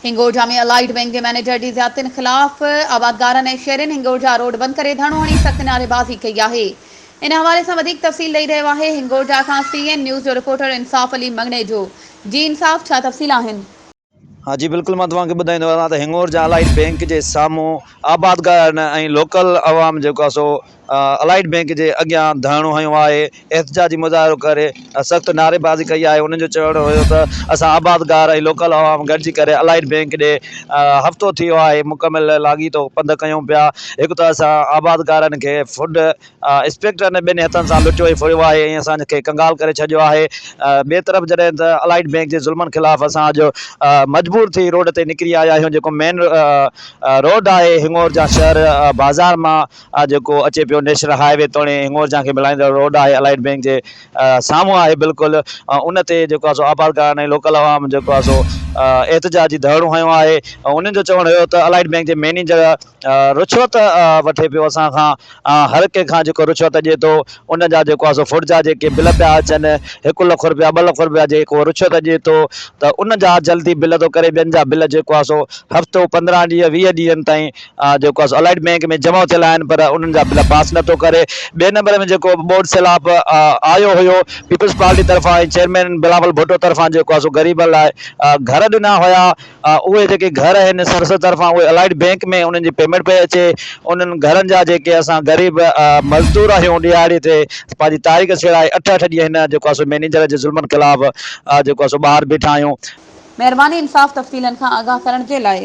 हिंगोरजा में allied bank के manager की ज़्यादतियुनि ख़िलाफ़ आबादगारनि ऐं शहरियुनि हिंगोरजा रोड बंद करे धरणो हणी सख़्त नारेबाज़ी कई आहे। इन हवाले से वधीक तफ़सील ॾेई रहियो आहे हिंगोरजा खां CN न्यूज़ जो रिपोर्टर इंसाफ़ अली मंगने जो। जी इंसाफ़, छा तफ़सील आहिनि? हाँ जी बिल्कुल, मैं तव्हांखे ॿुधाईंदो वञां त हिंगोरजा अलाइड बैंक जे साम्हूं आबादगारनि ऐं लोकल अवाम जेको आहे सो अलाइड बैंक जे अॻियां धरणो हयो आहे, एहतजाजी मुज़ाहिरो करे सख़्त नारेबाज़ी कई आहे। उन्हनि जो चवणु हुयो त असां आबादगार ऐं लोकल अवाम गॾिजी करे अलाइड बैंक ॾे हफ़्तो थी वियो आहे मुकमिल लाॻीतो पंधु कयूं पिया। हिकु त असां आबादगारनि खे फूड इंस्पेक्टर ने ॿिनि हथनि सां लुटियो ई फुड़ियो आहे ऐं असांखे कंगाल करे छॾियो आहे। ॿिए तरफ़ जॾहिं त अलाइड बैंक जे ज़ुल्मनि ख़िलाफ़ असां अॼु मजबूर थी रोड ते निकिरी आया आहियूं। जेको मेन रोड आहे हिंगोरजा शहर बाज़ार मां जेको अचे पियो नेशनल हाईवे तोड़े हिंगोरजा खे मिलाईंदड़ रोड आहे, अलाइड बैंक जे साम्हूं आहे बिल्कुलु। उन ते जेको आहे सो आबादगार ऐं लोकल अवाम जेको आहे सो एहतजाजी धरणो हयो आहे। उन्हनि जो चवणु हुयो त अलाइड बैंक जे मैनेजर रिश्वत वठे पियो असां खां, हर कंहिं खां जेको रिश्वत ॾिए थो उन जा जेको आहे सो फुड जा जेके बिल पिया अचनि, 1 लख रुपया 2 लख रुपया जेको रिश्वत ॾिए थो त उन जा जल्दी बिल थो करे, ॿियनि जा बिल जेको आहे सो हफ़्तो 15 ॾींहं 20 ॾींहंनि ताईं जेको आहे सो अलाइड बैंक में जमा थियल आहिनि, पर उन्हनि जा बिल पास नथो करे। ॿिए नंबर में जेको बोर्ड सैलाब आयो हुयो पीपल्स पार्टी तरफ़ां ऐं चेयरमैन बिलावल भुट्टो तरफ़ां जेको आहे सो ग़रीबनि लाइ घर ॾिना हुया, उहे जेके घर आहिनि संसद तरफ़ां उहे अलाइड बैंक में उन्हनि जी पेमेंट पई अचे। उन्हनि घरनि जा जेके असां ग़रीब मज़दूर आहियूं ॾियारी ते पंहिंजी तारीख़ छेड़ाए 8-8 ॾींहं हिन जेको आहे सो मैनेजर जे ज़ुल्मनि ख़िलाफ़ जेको आहे सो ॿाहिरि बीठा आहियूं। महिरबानी इंसाफ़ तफ़सीलनि खां आगाह करण जे लाइ।